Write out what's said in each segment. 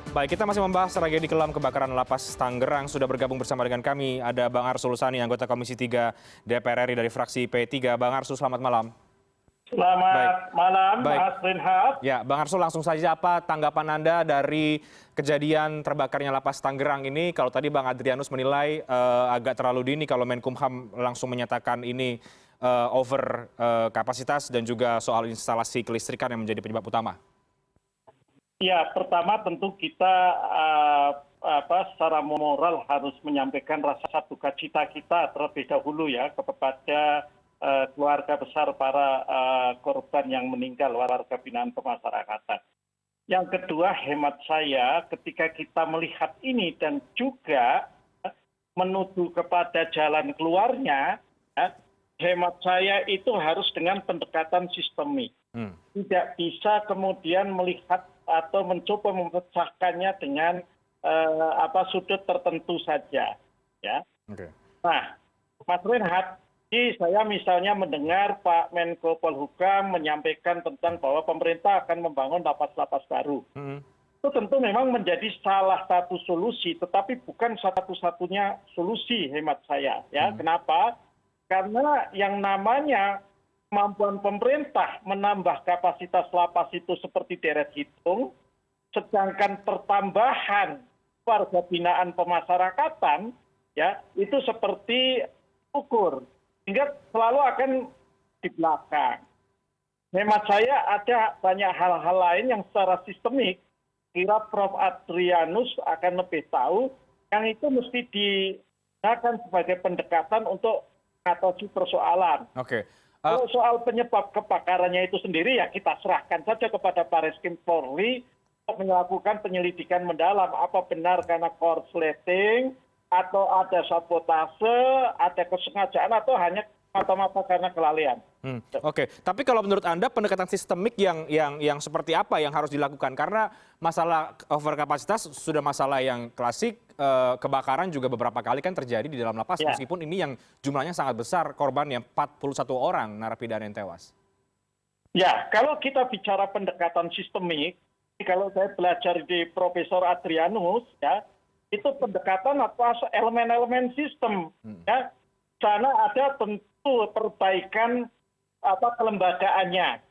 Baik, kita masih membahas tragedi kelam kebakaran lapas Tangerang. Sudah bergabung bersama dengan kami ada Bang Arsul Sani, anggota Komisi 3 DPR RI dari fraksi P3. Bang Arsul, selamat malam. Baik, Selamat malam, baik. Mas Reinhardt. Ya, Bang Arsul, langsung saja apa tanggapan Anda dari kejadian terbakarnya lapas Tangerang ini? Kalau tadi Bang Adrianus menilai agak terlalu dini kalau Menkumham langsung menyatakan ini over kapasitas dan juga soal instalasi kelistrikan yang menjadi penyebab utama. Ya, pertama tentu kita secara moral harus menyampaikan rasa duka cita kita terlebih dahulu ya kepada keluarga besar para korban yang meninggal, warga binaan pemasyarakatan. Yang kedua, hemat saya ketika kita melihat ini dan juga menuju kepada jalan keluarnya, hemat saya itu harus dengan pendekatan sistemik. Tidak bisa kemudian melihat atau mencoba memecahkannya dengan sudut tertentu saja. Ya. Okay. Nah, Mas Reinhardt, saya misalnya mendengar Pak Menko Polhukam menyampaikan tentang bahwa pemerintah akan membangun lapas-lapas baru. Itu tentu memang menjadi salah satu solusi, tetapi bukan satu-satunya solusi hemat saya. Ya, kenapa? Karena yang namanya kemampuan pemerintah menambah kapasitas lapas itu seperti deret hitung, sedangkan pertambahan warga binaan pemasyarakatan ya itu seperti ukur, sehingga selalu akan di belakang. Hemat saya ada banyak hal-hal lain yang secara sistemik, kira Prof. Adrianus akan lebih tahu, yang itu mesti digunakan sebagai pendekatan untuk mengatasi persoalan. Oke. Kalau soal penyebab kebakarannya itu sendiri ya kita serahkan saja kepada Barreskrim Polri untuk melakukan penyelidikan mendalam. Apa benar karena korsleting atau ada sabotase, ada kesengajaan atau hanya mata-mata karena kelalaian. Oke, tapi kalau menurut Anda pendekatan sistemik yang seperti apa yang harus dilakukan? Karena masalah overkapasitas sudah masalah yang klasik, kebakaran juga beberapa kali kan terjadi di dalam lapas, meskipun ini yang jumlahnya sangat besar, korbannya 41 orang narapidana yang tewas. Ya, kalau kita bicara pendekatan sistemik, kalau saya belajar di Profesor Adrianus, ya, itu pendekatan elemen-elemen sistem. Ya, sana ada tentu perbaikan kelembagaannya,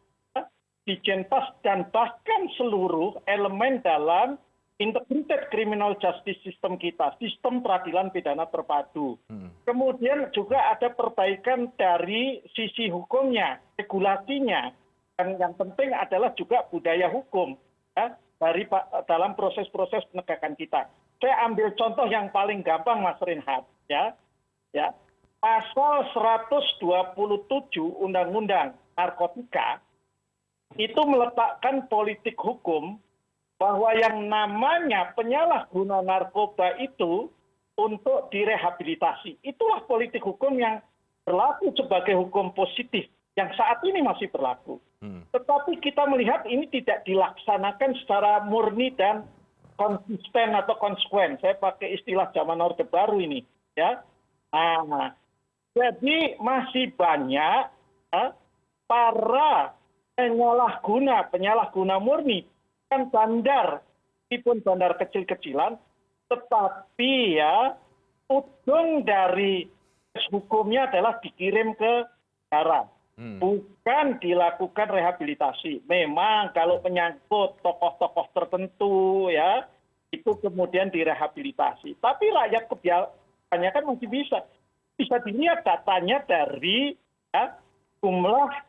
Dijenpas dan bahkan seluruh elemen dalam integrated criminal justice system kita, sistem peradilan pidana terpadu. Kemudian juga ada perbaikan dari sisi hukumnya, regulasinya, dan yang penting adalah juga budaya hukum ya, dalam proses-proses penegakan kita. Saya ambil contoh yang paling gampang, Mas Reinhardt, ya. Pasal 127 Undang-Undang Narkotika itu meletakkan politik hukum bahwa yang namanya penyalahguna narkoba itu untuk direhabilitasi. Itulah politik hukum yang berlaku sebagai hukum positif yang saat ini masih berlaku. Tetapi kita melihat ini tidak dilaksanakan secara murni dan konsisten atau konsekuen. Saya pakai istilah zaman Orde Baru ini, ya. Nah, jadi masih banyak para penyalahguna murni, kan bandar, meskipun bandar kecil-kecilan, tetapi ya ujung dari hukumnya adalah dikirim ke darat, bukan dilakukan rehabilitasi. Memang kalau menyangkut tokoh-tokoh tertentu ya, itu kemudian direhabilitasi. Tapi rakyat kebanyakan masih bisa dilihat datanya dari jumlah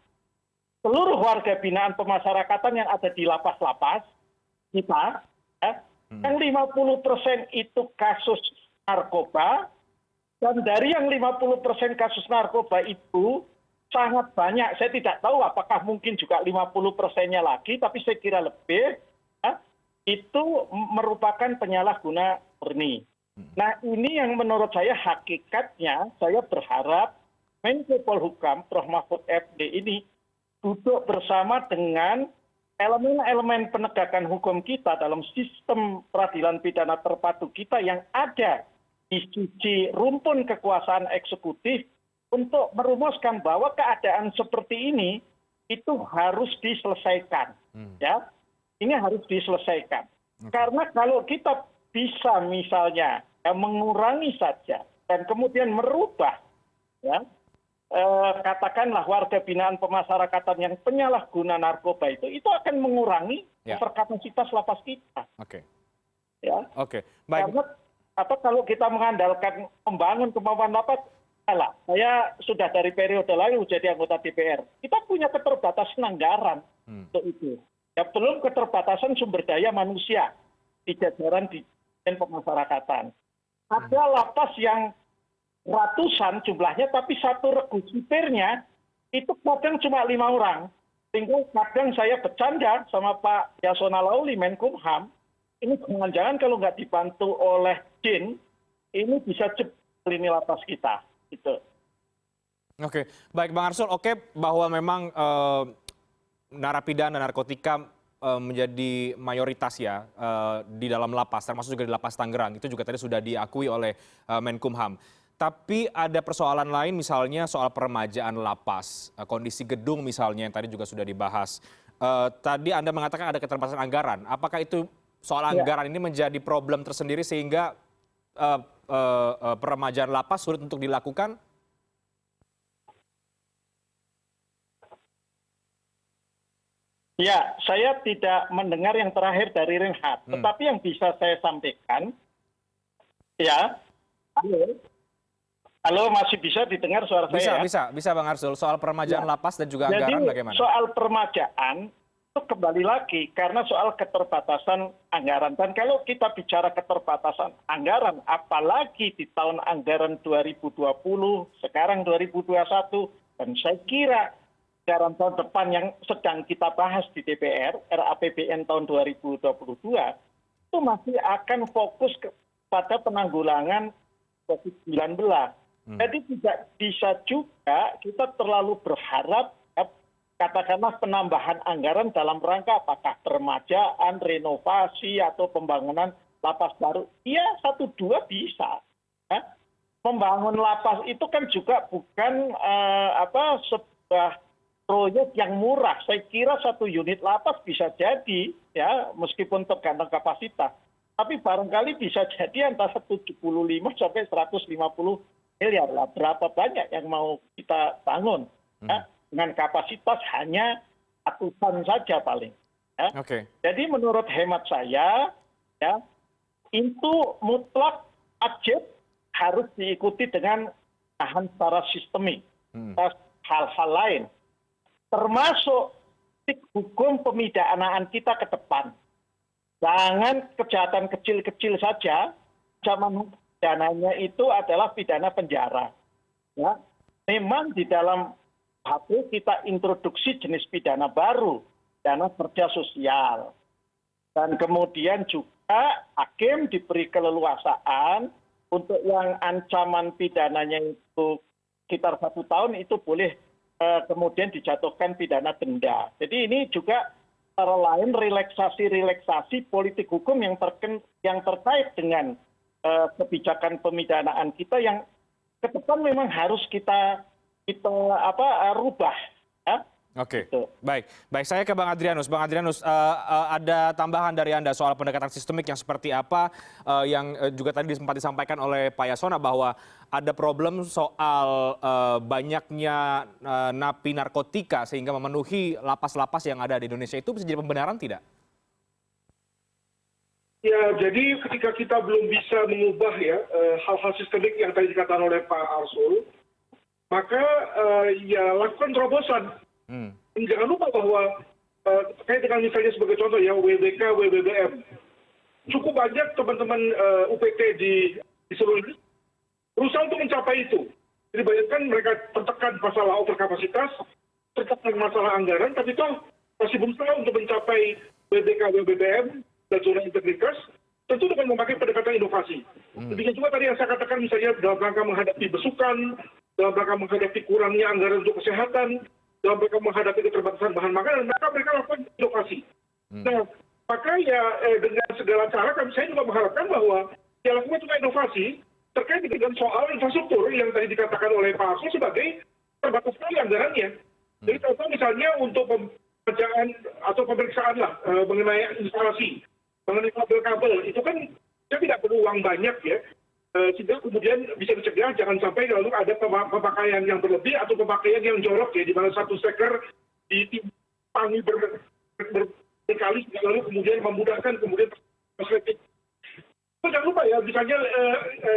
seluruh warga binaan pemasyarakatan yang ada di lapas-lapas kita, yang 50% itu kasus narkoba, dan dari yang 50% kasus narkoba itu sangat banyak, saya tidak tahu apakah mungkin juga 50%-nya lagi, tapi saya kira lebih, itu merupakan penyalahguna murni. Nah, ini yang menurut saya hakikatnya, saya berharap Menko Polhukam, Prof. Mahfud FD ini duduk bersama dengan elemen-elemen penegakan hukum kita dalam sistem peradilan pidana terpadu kita yang ada di sisi rumpun kekuasaan eksekutif untuk merumuskan bahwa keadaan seperti ini itu harus diselesaikan. Ya, ini harus diselesaikan. Karena kalau kita bisa misalnya mengurangi saja dan kemudian merubah, ya, katakanlah warga binaan pemasyarakatan yang penyalahguna narkoba itu akan mengurangi overkapasitas lapas kita. Oke. Ya. Oke. Baik. Karena kalau kita mengandalkan membangun kemampuan lapas, salah. Saya sudah dari periode lalu jadi anggota DPR. Kita punya keterbatasan anggaran untuk itu. Ya, belum keterbatasan sumber daya manusia di jajaran di pemasyarakatan. Ada lapas yang ratusan jumlahnya, tapi satu regu sipirnya itu kadang cuma 5 orang. Sehingga kadang saya bercanda sama Pak Yasona Lawli, Menkumham, ini jangan-jangan kalau nggak dibantu oleh JIN, ini bisa jebol ini lapas kita. Gitu. Oke, baik Bang Arsul, oke bahwa memang narapidana narkotika menjadi mayoritas ya di dalam lapas, termasuk juga di lapas Tangerang. Itu juga tadi sudah diakui oleh Menkumham. Tapi ada persoalan lain misalnya soal peremajaan lapas, kondisi gedung misalnya yang tadi juga sudah dibahas. Tadi Anda mengatakan ada keterbatasan anggaran. Apakah itu soal anggaran ini menjadi problem tersendiri sehingga peremajaan lapas sulit untuk dilakukan? Ya, saya tidak mendengar yang terakhir dari Reinhard. Tetapi yang bisa saya sampaikan, ya, halo, masih bisa didengar suara saya? Bisa Bang Arsul. Soal peremajaan lapas dan juga anggaran bagaimana? Jadi soal peremajaan, itu kembali lagi karena soal keterbatasan anggaran. Dan kalau kita bicara keterbatasan anggaran, apalagi di tahun anggaran 2020, sekarang 2021, dan saya kira anggaran tahun depan yang sedang kita bahas di DPR, RAPBN tahun 2022, itu masih akan fokus pada penanggulangan COVID-19. Jadi tidak bisa juga kita terlalu berharap katakanlah penambahan anggaran dalam rangka apakah peremajaan, renovasi, atau pembangunan lapas baru. Iya, 1-2 bisa. Membangun lapas itu kan juga bukan sebuah proyek yang murah. Saya kira 1 unit lapas bisa jadi, ya, meskipun tergantung kapasitas. Tapi barangkali bisa jadi antara 75 sampai 150 miliar lah. Berapa banyak yang mau kita bangun? Ya? Dengan kapasitas hanya ratusan saja paling. Ya? Jadi menurut hemat saya, ya, itu mutlak wajib harus diikuti dengan bahan secara sistemik. Hal-hal lain. Termasuk hukum pemidanaan kita ke depan. Jangan kejahatan kecil-kecil saja, zaman pidananya itu adalah pidana penjara. Ya. Memang di dalam HP kita introduksi jenis pidana baru, pidana kerja sosial. Dan kemudian juga hakim diberi keleluasaan untuk yang ancaman pidananya itu sekitar 1 tahun itu boleh kemudian dijatuhkan pidana denda. Jadi ini juga antara lain relaksasi politik hukum yang terkait dengan kebijakan pemidanaan kita yang ke depan memang harus kita rubah. Ya? Oke, baik. Saya ke Bang Adrianus. Bang Adrianus, ada tambahan dari Anda soal pendekatan sistemik yang seperti apa, yang juga tadi sempat disampaikan oleh Pak Yasona bahwa ada problem soal banyaknya napi narkotika sehingga memenuhi lapas-lapas yang ada di Indonesia. Itu bisa jadi pembenaran tidak? Ya, jadi ketika kita belum bisa mengubah ya hal-hal sistemik yang tadi dikatakan oleh Pak Arsul, maka ya lakukan terobosan. Jangan lupa bahwa terkait dengan misalnya sebagai contoh ya WBK, WBBM, cukup banyak teman-teman UPT di seluruh Indonesia berusaha untuk mencapai itu. Jadi bayangkan mereka tertekan masalah overkapasitas, tertekan masalah anggaran, tapi toh masih berusaha untuk mencapai WBK, WBBM, dan zona integritas, tentu dengan memakai pendekatan inovasi. Demikian juga tadi yang saya katakan misalnya dalam rangka menghadapi besukan, dalam rangka menghadapi kurangnya anggaran untuk kesehatan, dalam rangka menghadapi keterbatasan bahan makanan, maka mereka lakukan inovasi. Nah, maka ya dengan segala cara saya juga mengharapkan bahwa ya lakukan juga inovasi terkait dengan soal infrastruktur yang tadi dikatakan oleh Pak Arsul sebagai terbatas sekali anggarannya. Jadi contoh misalnya untuk pemeriksaan atau pemeriksaan lah mengenai instalasi mengenai kabel-kabel itu kan saya tidak perlu uang banyak ya, sehingga kemudian bisa dicegah jangan sampai lalu ada pemakaian yang berlebih atau pemakaian yang jorok ya, di mana satu steker ditimpangi berkali lalu kemudian memudahkan kemudian listrik. Jangan lupa ya, misalnya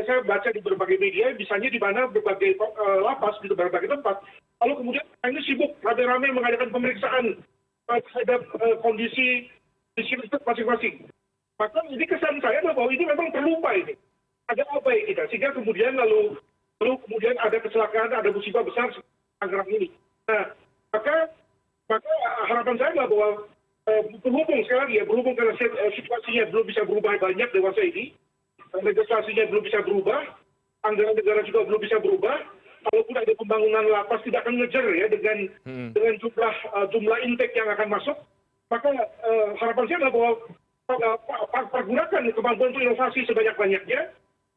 saya baca di berbagai media, misalnya di mana berbagai lapas di berbagai tempat, lalu kemudian ini sibuk rame-rame mengadakan pemeriksaan terhadap kondisi listrik masing-masing. Maka ini kesan saya adalah bahwa ini memang terlupa ini. Ada apa ya kita, sehingga kemudian lalu kemudian ada kecelakaan, ada musibah besar Tangerang ini. Nah, maka harapan saya adalah bahwa berhubung sekali lagi ya, berhubung karena situasinya belum bisa berubah banyak dewasa ini, legislasinya belum bisa berubah, anggaran negara juga belum bisa berubah, kalaupun ada pembangunan lapas tidak akan ngejar ya dengan jumlah intake yang akan masuk, maka harapan saya adalah bahwa pergunakan kemampuan untuk inovasi sebanyak-banyaknya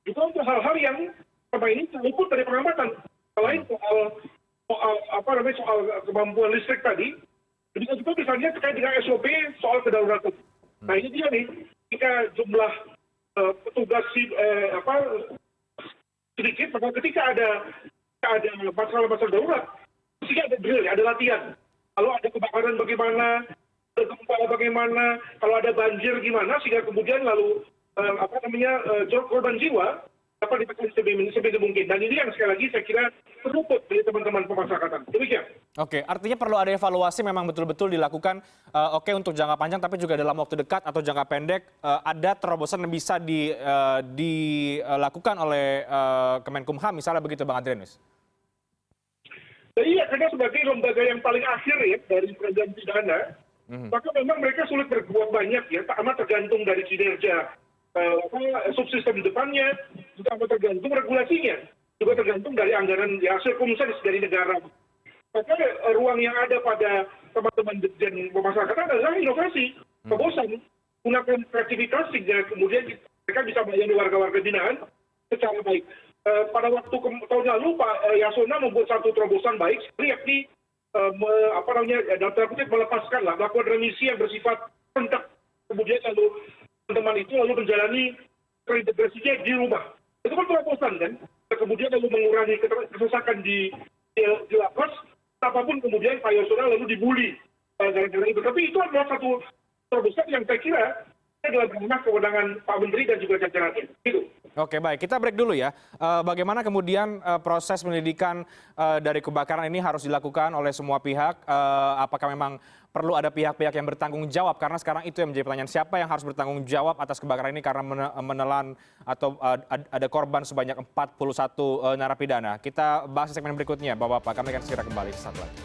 juga untuk hal-hal yang selama ini terluput dari pengamatan. Selain soal kemampuan listrik tadi, juga misalnya terkait dengan SOP soal kedaruratan. Nah ini dia nih, jika jumlah petugas sedikit, maka ketika ada masalah-masalah darurat, mesti ada drill, ada latihan. Kalau ada kebakaran bagaimana, ada gempa bagaimana, kalau ada banjir gimana, sehingga kemudian lalu korban jiwa dapat ditekan sebisa mungkin. Dan ini yang sekali lagi saya kira terluput dari teman-teman pemasyarakatan. Demikian. Oke, artinya perlu ada evaluasi memang betul-betul dilakukan, untuk jangka panjang, tapi juga dalam waktu dekat atau jangka pendek, ada terobosan yang bisa dilakukan oleh Kemenkumham, misalnya begitu Bang Adrianus? Iya, karena sebagai lembaga yang paling akhir ya dari peradilan pidana, maka memang mereka sulit berbuat banyak ya, amat tergantung dari kinerja subsistem depannya, juga amat tergantung regulasinya, juga tergantung dari anggaran ya circumstance dari negara. Maka ruang yang ada pada teman-teman dan pemasarakatan adalah inovasi, terobosan, gunakan kreativitas sehingga kemudian mereka bisa melayani warga-warga binaan secara baik. Pada waktu tahun lalu Pak Yasona membuat satu terobosan baik, yakni melepaskan lah, melakukan remisi yang bersifat rentak, kemudian lalu teman-teman itu lalu menjalani reintegrasinya di rumah. Itu kan terobosan kan, kemudian lalu mengurangi kesesakan di lapas, apapun kemudian Pak Yasona lalu dibully gara-gara itu. Tapi itu adalah satu terobosan yang saya kira adalah ranah kewenangan Pak Menteri dan juga jajarannya. Gitu. Oke, baik. Kita break dulu ya. Bagaimana kemudian proses penyelidikan dari kebakaran ini harus dilakukan oleh semua pihak? Apakah memang perlu ada pihak-pihak yang bertanggung jawab? Karena sekarang itu yang menjadi pertanyaan, siapa yang harus bertanggung jawab atas kebakaran ini karena menelan atau ada korban sebanyak 41 narapidana. Kita bahas di segmen berikutnya, Bapak-Bapak. Kami akan segera kembali sesaat lagi.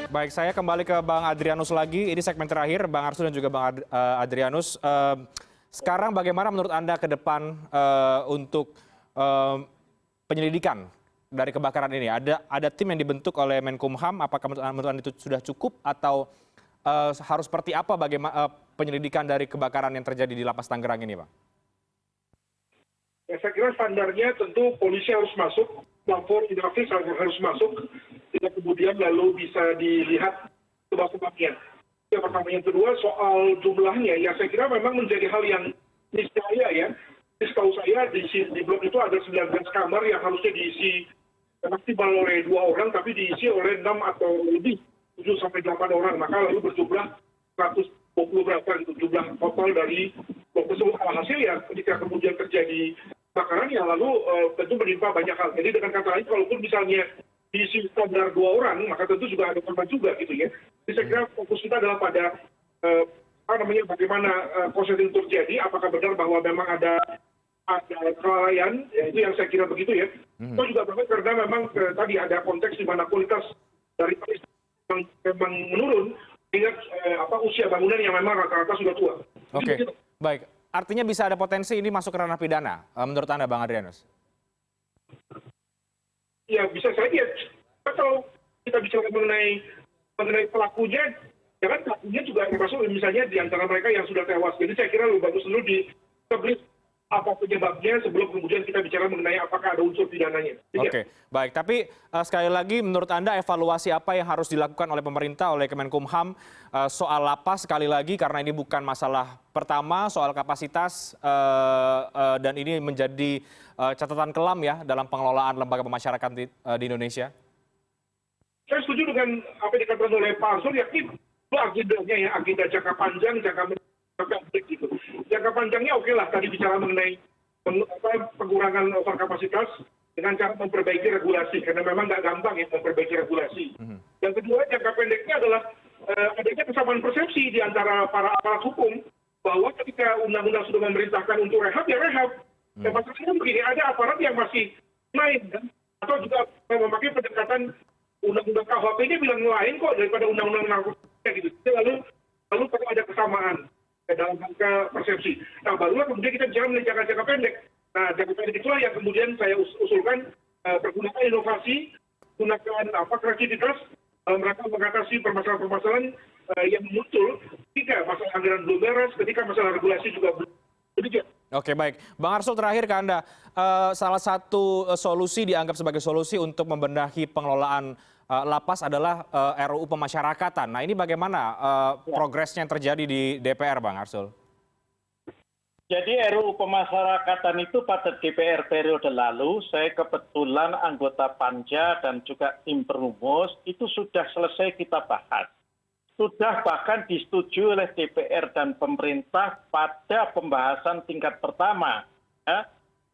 Baik, saya kembali ke Bang Adrianus lagi. Ini segmen terakhir, Bang Arsul dan juga Bang Adrianus. Sekarang bagaimana menurut Anda ke depan untuk penyelidikan dari kebakaran ini? Ada tim yang dibentuk oleh Menkumham. Apakah menurut Anda itu sudah cukup atau harus seperti apa bagaimana penyelidikan dari kebakaran yang terjadi di Lapas Tangerang ini, Bang? Ya, saya kira standarnya tentu polisi harus masuk, lapor inavis harus masuk, tidak kemudian lalu bisa dilihat sebab-sebabnya. Yang pertama, yang kedua soal jumlahnya, ya saya kira memang menjadi hal yang niscaya ya. Setahu saya di blok itu ada 19 kamar yang harusnya diisi maksimal oleh 2 orang, tapi diisi oleh 6 atau lebih, 7 sampai 8 orang. Maka lalu berjumlah 120 berapa itu jumlah total dari blok tersebut. Alhasil ya ketika kemudian terjadi kebakaran ya lalu tentu menimpa banyak hal. Jadi dengan kata lain, kalaupun misalnya diisi standar 2 orang, maka tentu juga ada korban juga gitu ya. Jadi saya kira fokus kita adalah pada bagaimana proses itu terjadi, apakah benar bahwa memang ada kelalaian, ya, itu yang saya kira begitu ya. Itu juga benar karena memang tadi ada konteks di mana kualitas dari memang menurun, ingat usia bangunan yang memang rata-rata sudah tua. Oke, baik. Artinya bisa ada potensi ini masuk ke ranah pidana, menurut Anda, Bang Adrianus? Ya bisa saja. Kalau kita bicara mengenai pelakunya, ya kan pelakunya juga termasuk misalnya di antara mereka yang sudah tewas. Jadi saya kira lebih bagus dulu di establish apa penyebabnya sebelum kemudian kita bicara mengenai apakah ada unsur pidananya. Oke, baik. Tapi sekali lagi, menurut Anda evaluasi apa yang harus dilakukan oleh pemerintah, oleh Kemenkumham soal lapas sekali lagi, karena ini bukan masalah pertama soal kapasitas dan ini menjadi catatan kelam ya dalam pengelolaan lembaga pemasyarakatan di Indonesia? Saya setuju dengan apa yang dikatakan oleh Pak Arsul, yakni itu agendanya ya, agenda jangka panjang, jangka menengah gitu. Jangka panjangnya oke lah, tadi bicara mengenai pengurangan overkapasitas dengan cara memperbaiki regulasi, karena memang nggak gampang ya memperbaiki regulasi. Yang kedua, jangka pendeknya adalah adanya kesamaan persepsi di antara para aparat hukum, bahwa ketika undang-undang sudah memerintahkan untuk rehab, ya rehab. Dan masalahnya begini, ada aparat yang masih main, kan? Atau juga memakai pendekatan undang-undang KUHP-nya bilang lain kok daripada undang-undang narkotika gitu. Lalu kalau ada kesamaan dalam rangka persepsi. Nah, barulah kemudian kita bicara mengenai jangka pendek. Nah, jangka pendek itulah yang kemudian saya usulkan pergunakan inovasi, gunakan kreativitas dalam rangka mengatasi permasalahan-permasalahan yang muncul ketika masalah anggaran belum beres, ketika masalah regulasi juga belum. Oke, baik. Bang Arsul, terakhir ke Anda. Salah satu solusi dianggap sebagai solusi untuk membenahi pengelolaan lapas adalah RUU pemasyarakatan. Nah, ini bagaimana progresnya yang terjadi di DPR, Bang Arsul? Jadi RUU pemasyarakatan itu pada DPR periode lalu, saya kebetulan anggota Panja dan juga tim perumus, itu sudah selesai kita bahas. Sudah bahkan disetujui oleh DPR dan pemerintah pada pembahasan tingkat pertama. Ya.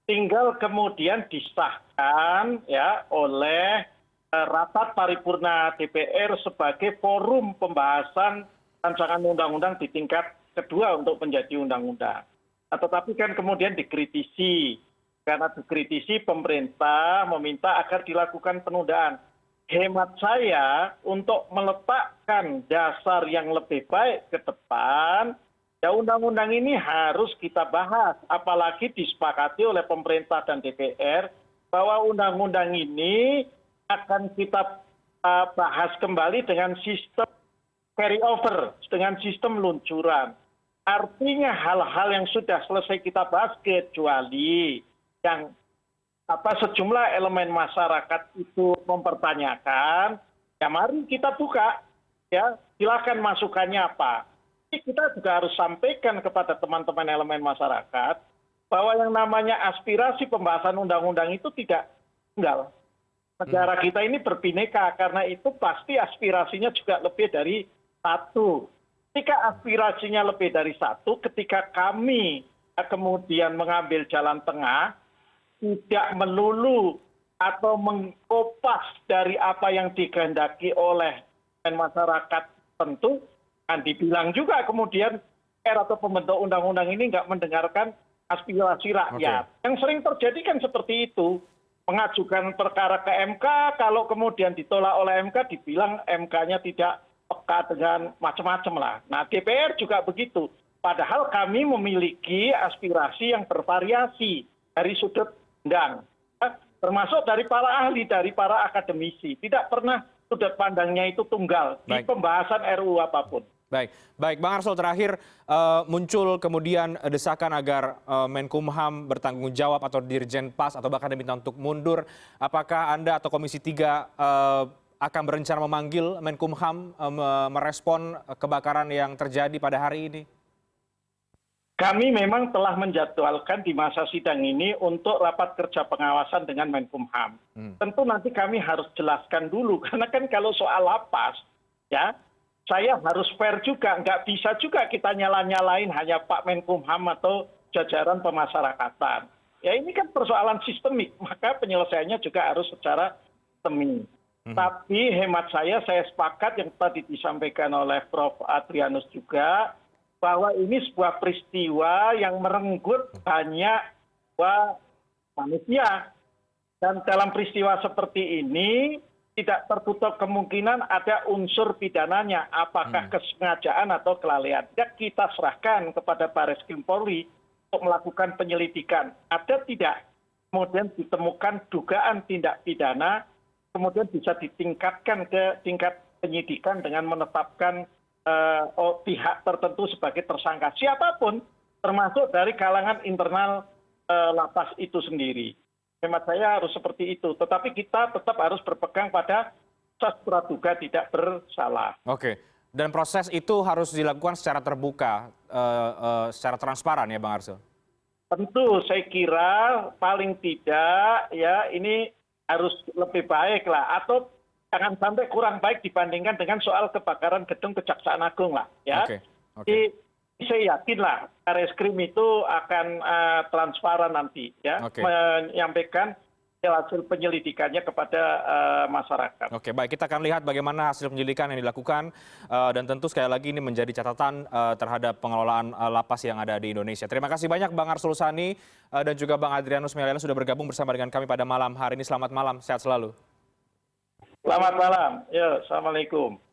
Tinggal kemudian disahkan ya oleh rapat paripurna DPR sebagai forum pembahasan rancangan undang-undang di tingkat kedua untuk menjadi undang-undang. Nah, tetapi kan kemudian dikritisi. Karena dikritisi, pemerintah meminta agar dilakukan penundaan. Hemat saya untuk meletakkan dasar yang lebih baik ke depan, ya undang-undang ini harus kita bahas. Apalagi disepakati oleh pemerintah dan DPR bahwa undang-undang ini akan kita bahas kembali dengan sistem carry over, dengan sistem luncuran. Artinya hal-hal yang sudah selesai kita bahas, kecuali yang sejumlah elemen masyarakat itu mempertanyakan, ya mari kita buka, ya silakan masukannya apa. Jadi kita juga harus sampaikan kepada teman-teman elemen masyarakat bahwa yang namanya aspirasi pembahasan undang-undang itu tidak tunggal. Negara kita ini berbineka, karena itu pasti aspirasinya juga lebih dari satu. Ketika aspirasinya lebih dari satu, ketika kami kemudian mengambil jalan tengah, tidak melulu atau mengkopas dari apa yang dikehendaki oleh masyarakat tentu, kan dibilang juga kemudian atau pembentuk undang-undang ini nggak mendengarkan aspirasi rakyat. Yang sering terjadi kan seperti itu. Mengajukan perkara ke MK, kalau kemudian ditolak oleh MK, dibilang MK-nya tidak peka dengan macam-macam lah. Nah, DPR juga begitu. Padahal kami memiliki aspirasi yang bervariasi dari sudut pandang. Termasuk dari para ahli, dari para akademisi. Tidak pernah sudut pandangnya itu tunggal di pembahasan RUU apapun. Baik, Bang Arsul, terakhir muncul kemudian desakan agar Menkumham bertanggung jawab atau Dirjen Pas atau bahkan diminta untuk mundur. Apakah Anda atau Komisi 3 akan berencana memanggil Menkumham merespon kebakaran yang terjadi pada hari ini? Kami memang telah menjadwalkan di masa sidang ini untuk rapat kerja pengawasan dengan Menkumham. Tentu nanti kami harus jelaskan dulu, karena kan kalau soal lapas, ya saya harus fair juga, nggak bisa juga kita nyala-nyalain hanya Pak Menkumham atau jajaran pemasyarakatan. Ya ini kan persoalan sistemik, maka penyelesaiannya juga harus secara sistemik. Tapi hemat saya sepakat yang tadi disampaikan oleh Prof. Adrianus juga, bahwa ini sebuah peristiwa yang merenggut banyak manusia. Dan dalam peristiwa seperti ini, tidak tertutup kemungkinan ada unsur pidananya, apakah kesengajaan atau kelalaian. Ya, kita serahkan kepada Baris Krim Polri untuk melakukan penyelidikan. Ada tidak kemudian ditemukan dugaan tindak pidana, kemudian bisa ditingkatkan ke tingkat penyidikan dengan menetapkan pihak tertentu sebagai tersangka. Siapapun, termasuk dari kalangan internal lapas itu sendiri. Hemat saya harus seperti itu. Tetapi kita tetap harus berpegang pada asas praduga tidak bersalah. Oke. Dan proses itu harus dilakukan secara terbuka, secara transparan ya Bang Arsul? Tentu saya kira paling tidak ya ini harus lebih baik lah. Atau jangan sampai kurang baik dibandingkan dengan soal kebakaran gedung Kejaksaan Agung lah. Ya. Oke. Jadi saya yakin lah Barreskrim itu akan transparan nanti ya, menyampaikan hasil penyelidikannya kepada masyarakat. Oke, baik, kita akan lihat bagaimana hasil penyelidikan yang dilakukan dan tentu sekali lagi ini menjadi catatan terhadap pengelolaan lapas yang ada di Indonesia. Terima kasih banyak Bang Arsul Sani dan juga Bang Adrianus Meliala sudah bergabung bersama dengan kami pada malam hari ini. Selamat malam, sehat selalu. Selamat malam, ya, assalamualaikum.